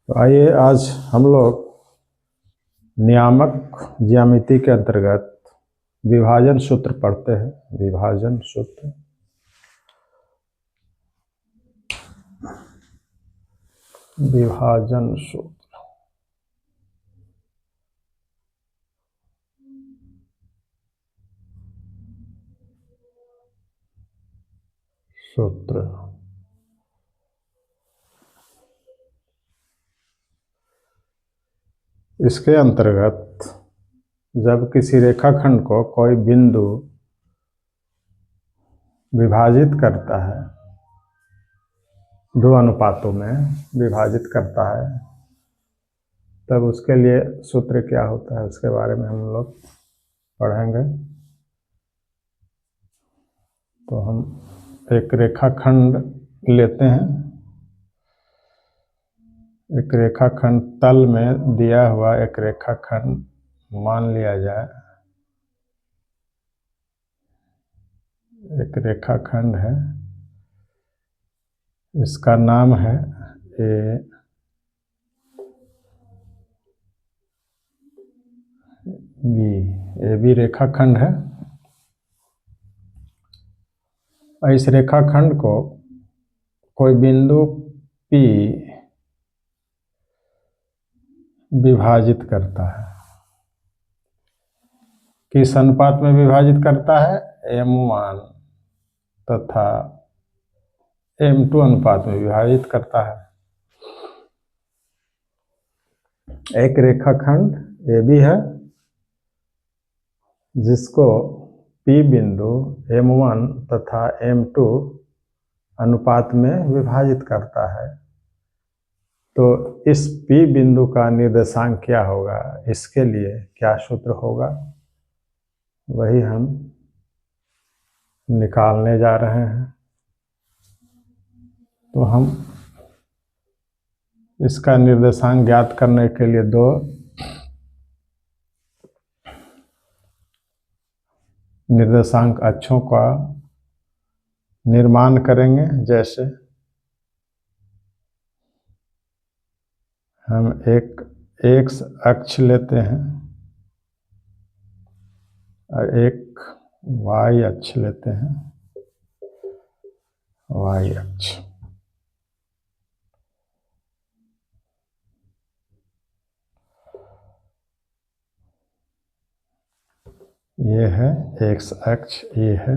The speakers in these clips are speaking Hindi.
तो आइए आज हम लोग नियामक ज्यामिति के अंतर्गत विभाजन सूत्र पढ़ते हैं। विभाजन सूत्र विभाजन सूत्र सूत्र इसके अंतर्गत जब किसी रेखाखंड को कोई बिंदु विभाजित करता है, दो अनुपातों में विभाजित करता है, तब उसके लिए सूत्र क्या होता है उसके बारे में हम लोग पढ़ेंगे। तो हम एक रेखाखंड लेते हैं। एक रेखाखंड तल में दिया हुआ एक रेखाखंड मान लिया जाए। एक रेखाखंड है, इसका नाम है ए बी रेखाखंड है। इस रेखाखंड को कोई बिंदु P विभाजित करता है। किस अनुपात में विभाजित करता है? M1 तथा M2 अनुपात में विभाजित करता है। एक रेखाखंड AB है जिसको P बिंदु M1 तथा M2 अनुपात में विभाजित करता है। तो इस P बिंदु का निर्देशांक क्या होगा, इसके लिए क्या सूत्र होगा, वही हम निकालने जा रहे हैं। तो हम इसका निर्देशांक ज्ञात करने के लिए दो निर्देशांक अक्षों का निर्माण करेंगे। जैसे हम एक x अक्ष लेते हैं और एक y अक्ष लेते हैं। y अक्ष ये है x अक्ष, ये है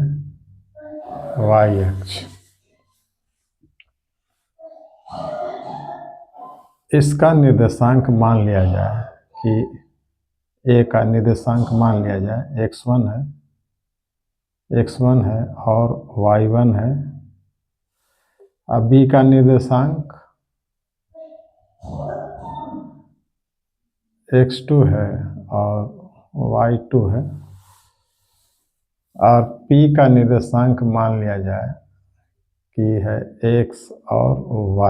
y अक्ष। इसका निर्देशांक मान लिया जाए कि a का निर्देशांक मान लिया जाए x1 है और y1 है। अब b का निर्देशांक x2 है और y2 है। और p का निर्देशांक मान लिया जाए कि है x और y।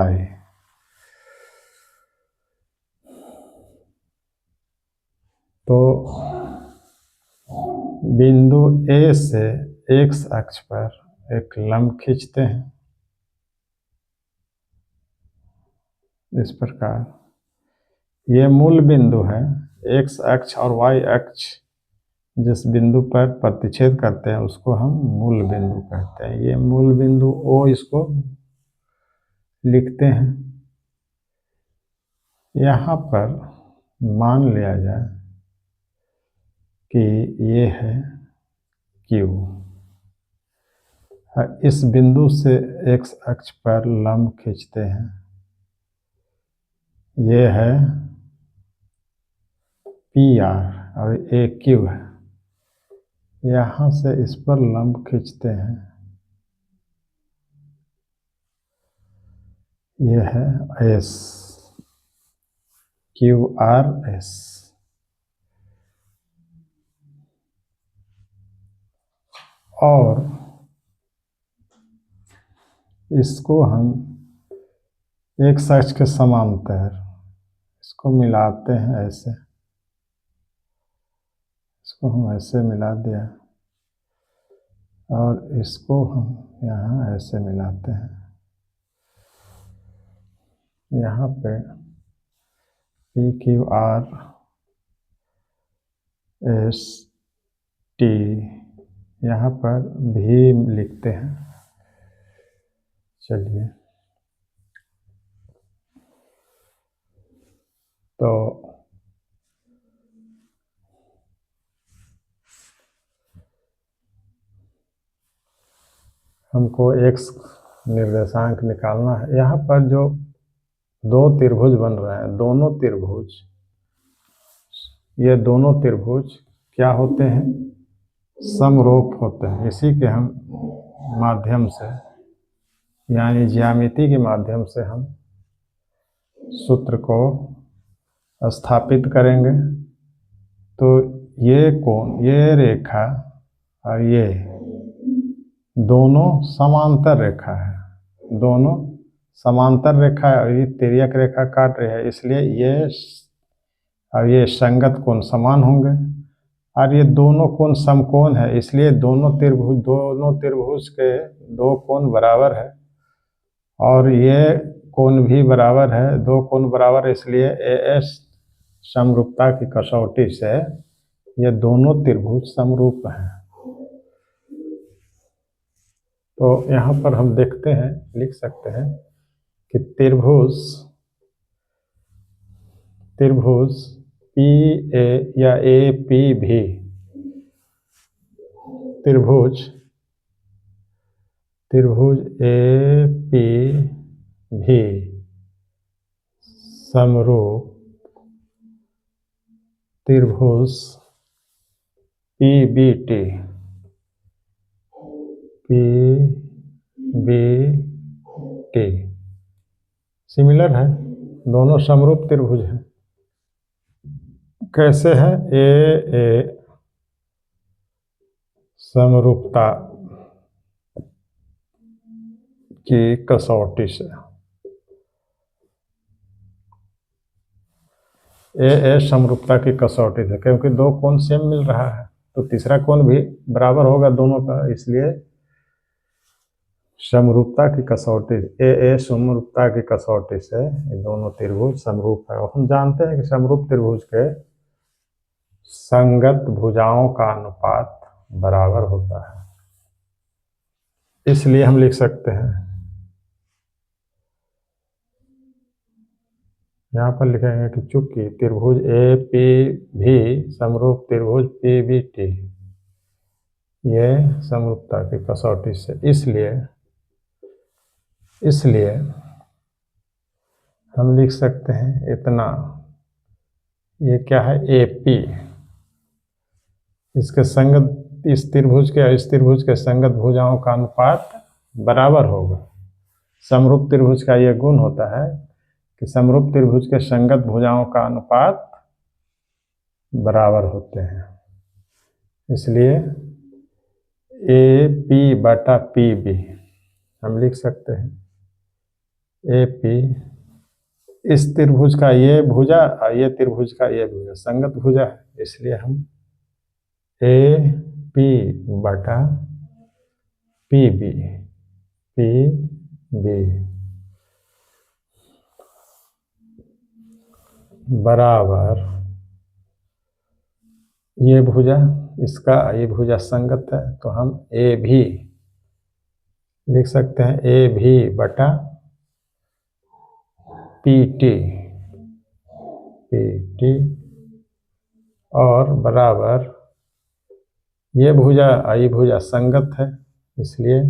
तो बिंदु A से x अक्ष पर एक लंब खींचते हैं इस प्रकार। ये मूल बिंदु है। x अक्ष और y अक्ष जिस बिंदु पर प्रतिच्छेद करते हैं उसको हम मूल बिंदु कहते हैं। ये मूल बिंदु O इसको लिखते हैं। यहाँ पर मान लिया जाए कि ये है Q। इस बिंदु से x अक्ष पर लंब खींचते हैं। ये है PR और ये Q है। यहाँ से इस पर लंब खींचते हैं। ये है S, QRS। और इसको हम एक अक्ष के समांतर इसको मिलाते हैं। ऐसे इसको हम ऐसे मिला दिया और इसको हम यहाँ ऐसे मिलाते हैं। यहाँ पे PQRST, यहाँ पर भी लिखते हैं। चलिए, तो हमको x निर्देशांक निकालना है। यहाँ पर जो दो त्रिभुज बन रहे हैं, दोनों त्रिभुज, ये दोनों त्रिभुज क्या होते हैं? समरूप होते हैं। इसी के हम माध्यम से, यानी ज्यामिति के माध्यम से हम सूत्र को स्थापित करेंगे। तो ये कोण, ये रेखा और ये दोनों समांतर रेखा है, दोनों समांतर रेखा है और ये तिर्यक रेखा काट रही है, इसलिए ये और ये संगत कोण समान होंगे। और ये दोनों कोण समकोण है, इसलिए दोनों त्रिभुज के दो कोण बराबर है और ये कोण भी बराबर है, दो कोण बराबर है, इसलिए AS समरूपता की कसौटी से ये दोनों त्रिभुज समरूप हैं। तो यहाँ पर हम देखते हैं, लिख सकते हैं कि त्रिभुज PA या APB, त्रिभुज APB समरूप त्रिभुज PBT सिमिलर है, दोनों समरूप त्रिभुज हैं। कैसे है? ए समरूपता की कसौटी से, ए समरूपता की कसौटी से, क्योंकि दो कोण सेम मिल रहा है तो तीसरा कोण भी बराबर होगा दोनों का, इसलिए समरूपता की कसौटी, ए समरूपता की कसौटी से ये दोनों त्रिभुज समरूप है। और हम जानते हैं कि समरूप त्रिभुज के संगत भुजाओं का अनुपात बराबर होता है, इसलिए हम लिख सकते हैं, यहाँ पर लिखेंगे कि चूंकि त्रिभुज APB समरूप त्रिभुज PBT, ये समरूपता की कसौटी से, इसलिए हम लिख सकते हैं इतना, ये क्या है? AP, इसके संगत, इस त्रिभुज के और इस त्रिभुज के संगत भुजाओं का अनुपात बराबर होगा। समरूप त्रिभुज का यह गुण होता है कि समरूप त्रिभुज के संगत भुजाओं का अनुपात बराबर होते हैं, इसलिए AP/PB हम लिख सकते हैं। AP इस त्रिभुज का ये भुजा और ये त्रिभुज का ये भुजा संगत भुजा है, इसलिए हम AP/PB बराबर, ये भुजा इसका ये भुजा संगत है, तो हम AB लिख सकते हैं, AB/PT और बराबर ये भुजा संगत है, इसलिए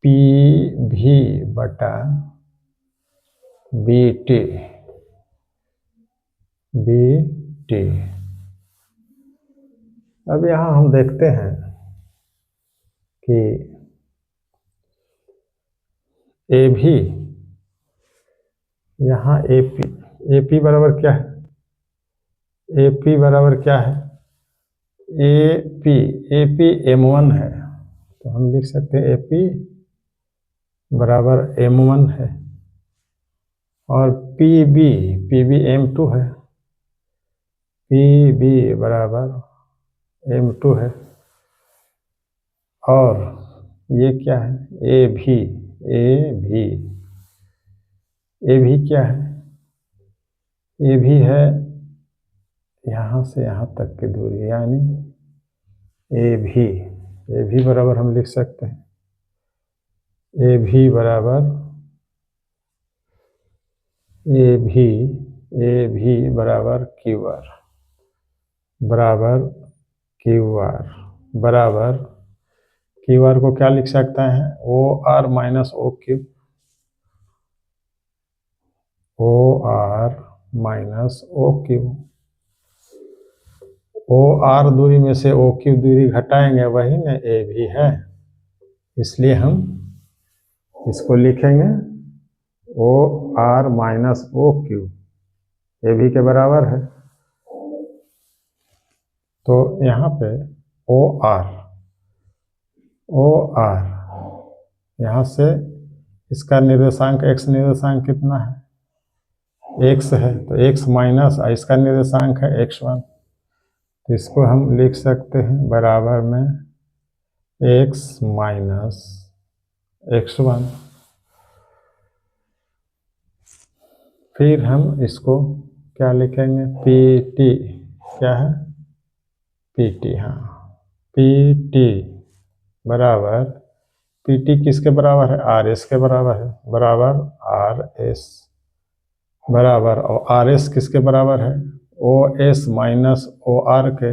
PB/BT अब यहाँ हम देखते हैं कि AB, यहाँ AP बराबर क्या है? AP बराबर क्या है? AP M1 है, तो हम लिख सकते हैं AP बराबर M1 है, और PB M2 है, PB बराबर M2 है, और ये क्या है? AB क्या है? ये भी है यहाँ से यहाँ तक की दूरी, यानी ए भी बराबर हम लिख सकते हैं ए भी बराबर क्यू आर बराबर क्यू आर को क्या लिख सकता है, O R minus O Q, O R दूरी में से ओ क्यू दूरी घटाएंगे, वही में ए भी है, इसलिए हम इसको लिखेंगे O R minus O Q, A भी के बराबर है। तो यहाँ पे ओ आर यहाँ से इसका निर्देशांक x निर्देशांक कितना है, x है, तो x माइनस इसका निर्देशांक है x1, तो इसको हम लिख सकते हैं बराबर में x माइनस x1। फिर हम इसको क्या लिखेंगे, pt, क्या है pt, हाँ pt बराबर, pt किसके बराबर है, rs के बराबर है, बराबर rs बराबर, और rs किसके बराबर है, os माइनस ओ आर के,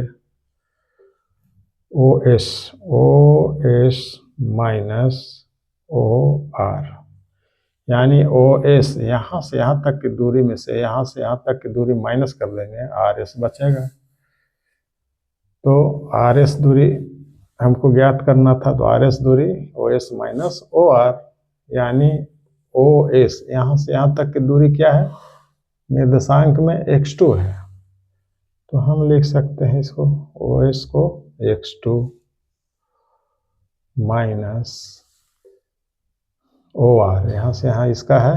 os माइनस ओ आर, यानी OS यहाँ से यहाँ तक की दूरी में से यहाँ से यहाँ तक की दूरी माइनस कर देंगे, RS बचेगा। तो RS दूरी हमको ज्ञात करना था, तो RS दूरी OS माइनस OR, यानी OS यहाँ से यहाँ तक की दूरी क्या है, निर्देशांक में x2 है, तो हम लिख सकते हैं इसको OS को x2 माइनस OR, यहाँ से यहाँ इसका है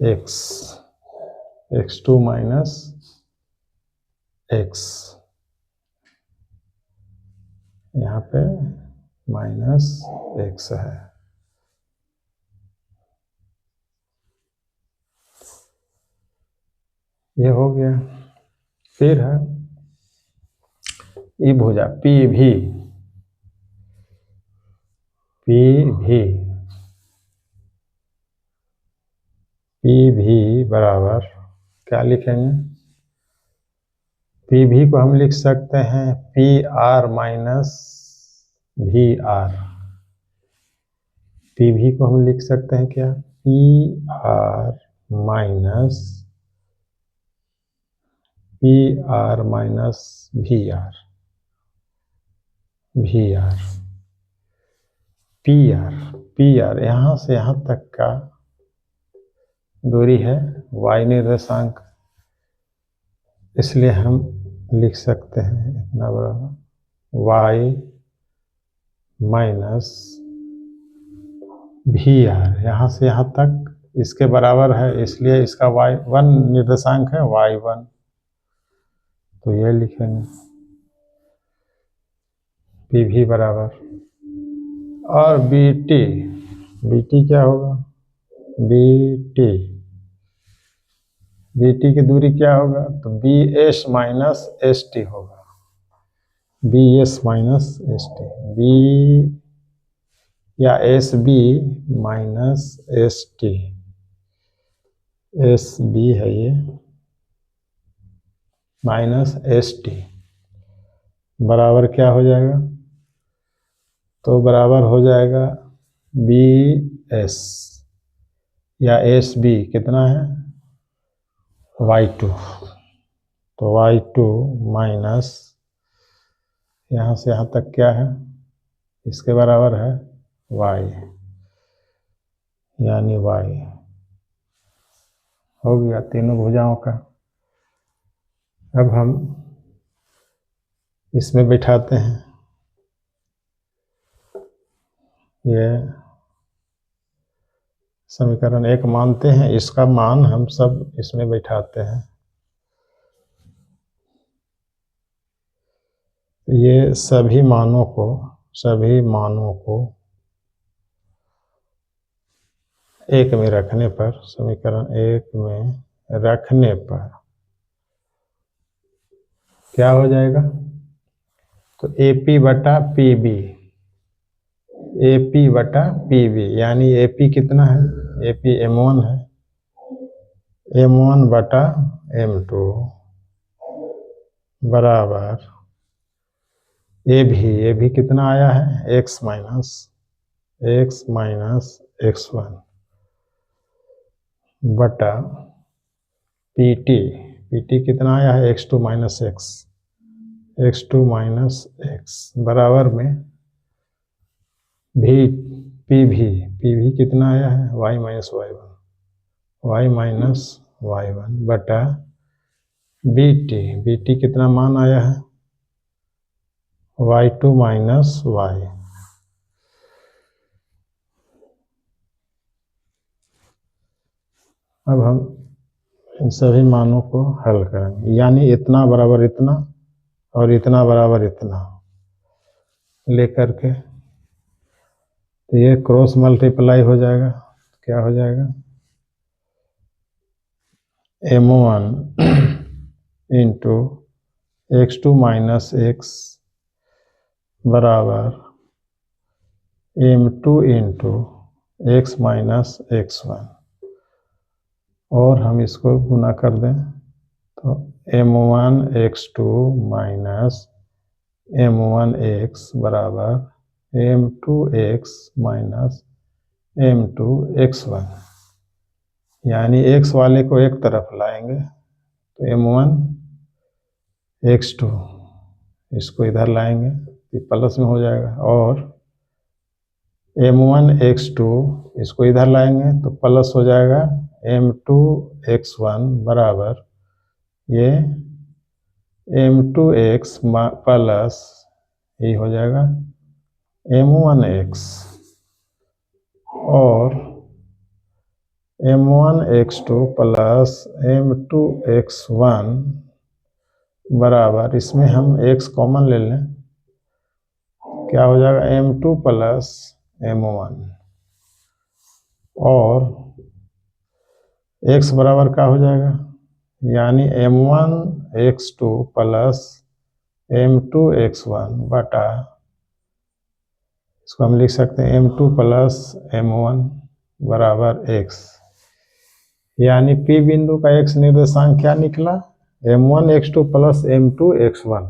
x2 माइनस x, यहाँ पे माइनस x है। ये हो गया। फिर है ई भुजा पी भी बराबर क्या लिखेंगे, पी भी को हम लिख सकते हैं P R minus V R, P B को हम लिख सकते हैं क्या, P R minus V R, P R यहाँ से यहाँ तक का दूरी है y निर्देशांक, इसलिए हम लिख सकते हैं इतना बराबर y माइनस वी आर, यहाँ से यहाँ तक इसके बराबर है, इसलिए इसका y1 निर्देशांक है y1, तो ये लिखेंगे पी भी बराबर, और बीटी क्या होगा, बीटी की दूरी क्या होगा, तो bs माइनस एस टी होगा, bs minus S T, B या S B minus S T, S B है ये माइनस एस टी, बराबर क्या हो जाएगा, तो बराबर हो जाएगा बी एस या एस बी कितना है y2, तो y2 माइनस यहाँ से यहाँ तक क्या है, इसके बराबर है y, यानी y हो गया तीनों भुजाओं का। अब हम इसमें बैठाते हैं, ये समीकरण 1 मानते हैं, इसका मान हम सब इसमें बैठाते हैं, ये सभी मानों को 1 में रखने पर, समीकरण 1 में रखने पर क्या हो जाएगा? तो AP बटा PB, AP बटा PB, यानी AP कितना है? AP M1 है, M1 बटा M2 बराबर AB कितना आया है? x माइनस x1 बटा PT कितना आया है? x2 माइनस x बराबर में PV कितना आया है? y माइनस y1 बटा BT कितना मान आया है? y2 minus y। अब हम इन सभी मानों को हल करेंगे, यानी इतना बराबर इतना और इतना बराबर इतना लेकर के, तो ये क्रॉस मल्टीप्लाई हो जाएगा। क्या हो जाएगा? M1 into x2 minus x बराबर M2 into x minus x1, और हम इसको गुना कर दें तो M1 x2 minus M1 x बराबर M2 x minus M2 x1, यानी x वाले को एक तरफ लाएंगे तो M1 x2 इसको इधर लाएंगे तो प्लस में हो जाएगा, और M1 x2 इसको इधर लाएंगे तो प्लस हो जाएगा M2 x1 बराबर ये M2 x प्लस ये हो जाएगा M1 x, और M1 x2 plus M2 x1 बराबर, इसमें हम x कॉमन ले लें, क्या हो जाएगा? M2 प्लस M1, और x बराबर क्या हो जाएगा? यानी M1 x2 plus M2 x1 बटा, इसको हम लिख सकते हैं M2 प्लस M1 बराबर x, यानी P बिंदु का x निर्देशांक क्या निकला? M1 x2 plus M2 x1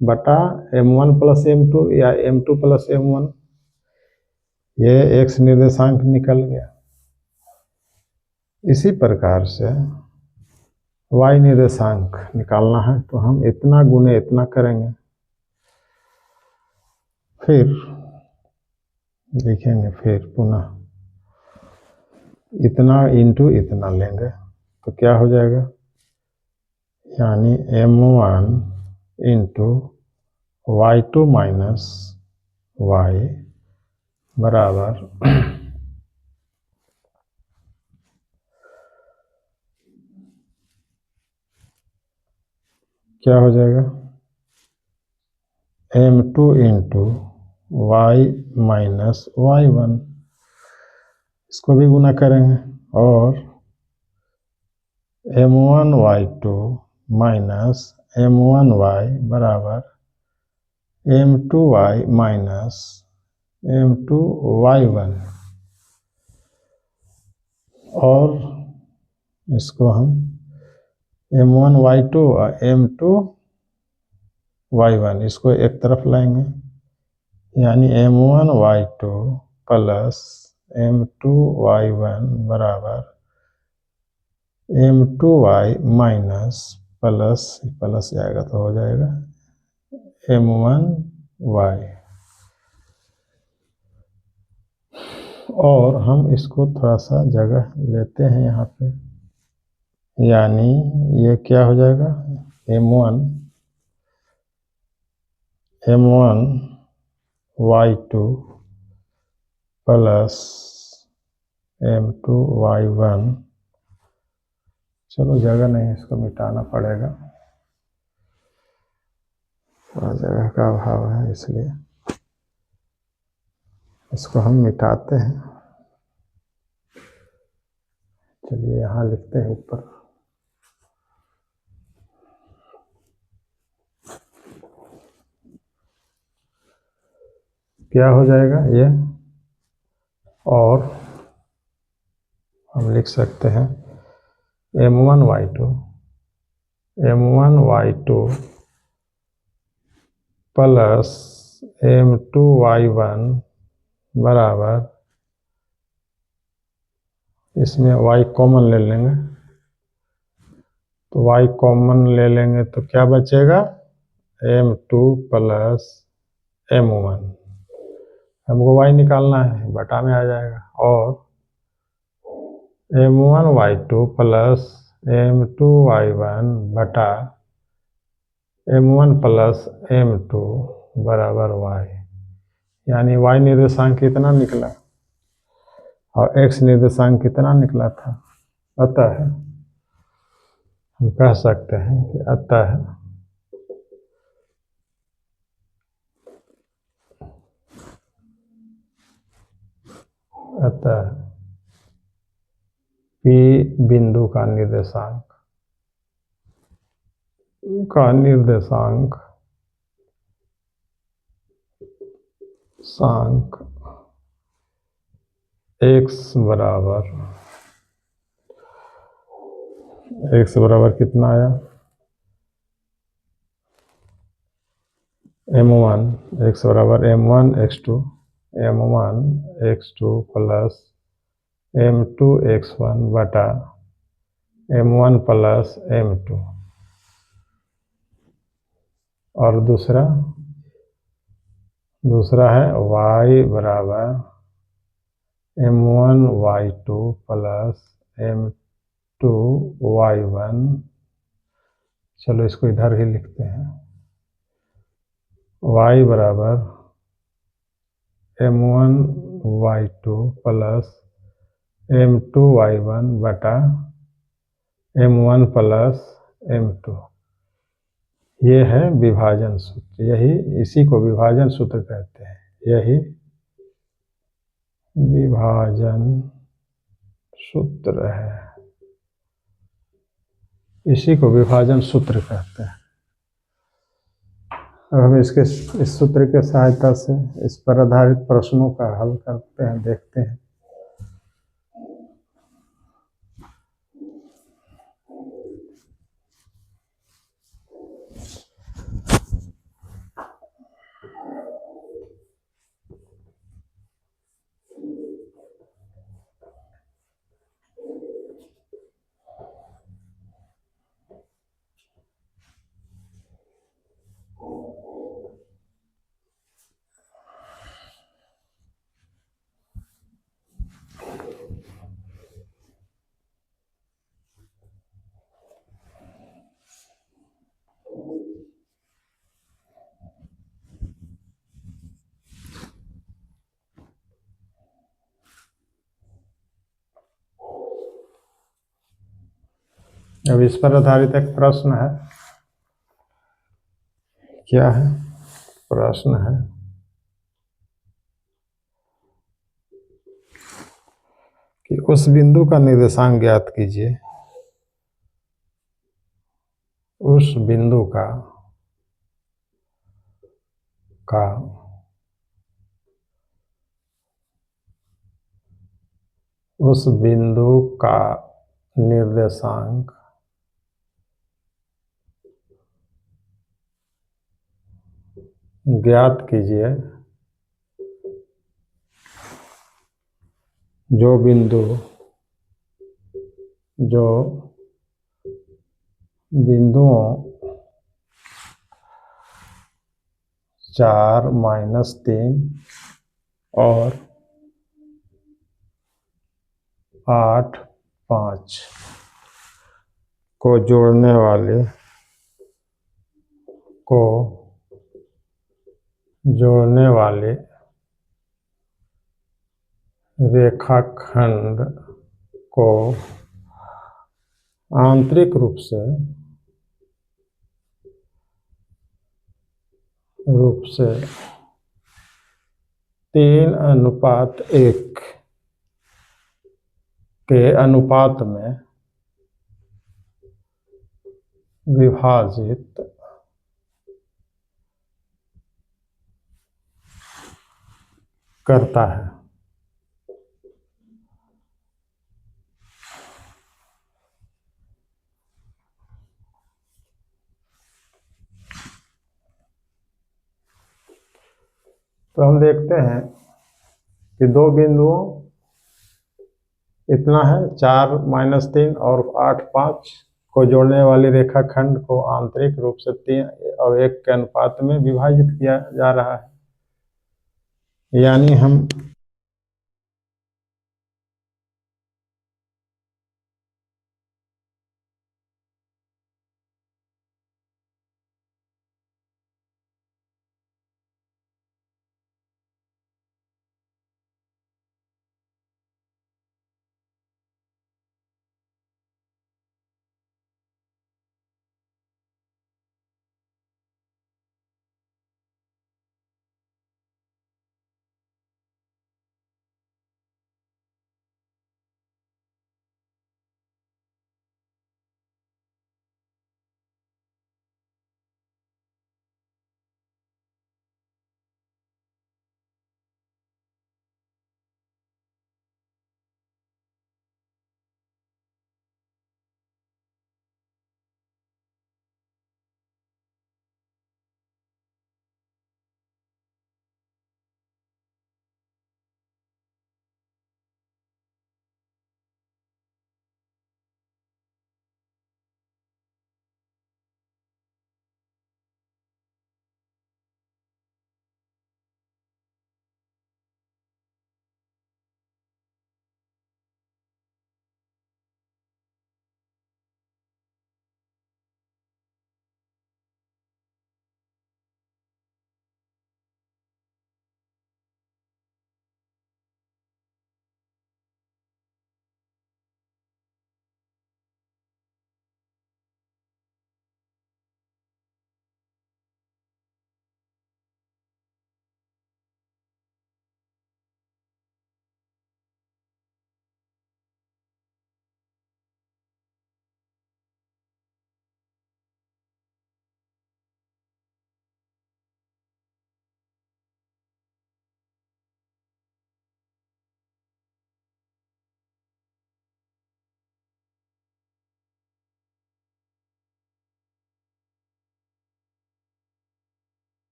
बटा M1 प्लस M2 या M2 प्लस M1, ये x निर्देशांक निकल गया। इसी प्रकार से y निर्देशांक निकालना है तो हम इतना गुने इतना करेंगे, फिर लिखेंगे, फिर पुनः इतना इंटू इतना लेंगे तो क्या हो जाएगा? यानी M1 into y2 minus y बराबर क्या हो जाएगा? M2 into y minus y1, इसको भी गुना करेंगे, और M1 y2 minus M1 y बराबर M2 y minus M2 y1, और इसको हम M1 y2 और M2 y1 इसको एक तरफ लाएंगे, यानी M1 y2 plus M2 y1 बराबर M2 y माइनस प्लस जाएगा तो हो जाएगा M1 y, और हम इसको थोड़ा सा जगह लेते हैं यहाँ पे, यानी ये क्या हो जाएगा? M1 y2 plus M2 y1, चलो जगह नहीं, इसको मिटाना पड़ेगा, थोड़ा जगह का अभाव है, इसलिए इसको हम मिटाते हैं। चलिए यहाँ लिखते हैं ऊपर। क्या हो जाएगा ये, और हम लिख सकते हैं m1y2 प्लस m2y1 बराबर, इसमें y कॉमन ले लेंगे, तो y कॉमन ले लेंगे तो क्या बचेगा, m2 प्लस m1, हमको y निकालना है, बटा में आ जाएगा, और m1y2 प्लस m2y1 बटा m1 प्लस m2 बराबर y, यानी y निर्देशांक कितना निकला और x निर्देशांक कितना निकला था। अतः हम कह सकते हैं कि अतः P बिंदु का निर्देशांक x बराबर कितना आया, m1, x बराबर m1 x2 plus m2 x1 बटा m1 प्लस m2, और दूसरा है y बराबर m1 y2 plus m2 y1, चलो इसको इधर ही लिखते हैं, y बराबर m1 y2 plus m2 y1 बटा m1 प्लस m2, ये है विभाजन सूत्र, इसी को विभाजन सूत्र कहते हैं, यही विभाजन सूत्र है, इसी को विभाजन सूत्र कहते हैं। अब हम इस सूत्र के सहायता से इस पर आधारित प्रश्नों का हल करते हैं, देखते हैं। अब इस पर आधारित एक प्रश्न है, क्या है प्रश्न है, कि उस बिंदु का निर्देशांक ज्ञात कीजिए, उस बिंदु का निर्देशांक ज्ञात कीजिए, जो बिंदुओं 4, -3 और 8, 5 को जोड़ने वाले रेखाखंड को आंतरिक रूप से 3:1 के अनुपात में करता है। तो हम देखते हैं कि दो बिंदुओं इतना है 4 - 3 और 8 5 को जोड़ने वाली रेखाखंड को आंतरिक रूप से 3 और 1 के अनुपात में विभाजित किया जा रहा है। यानी हम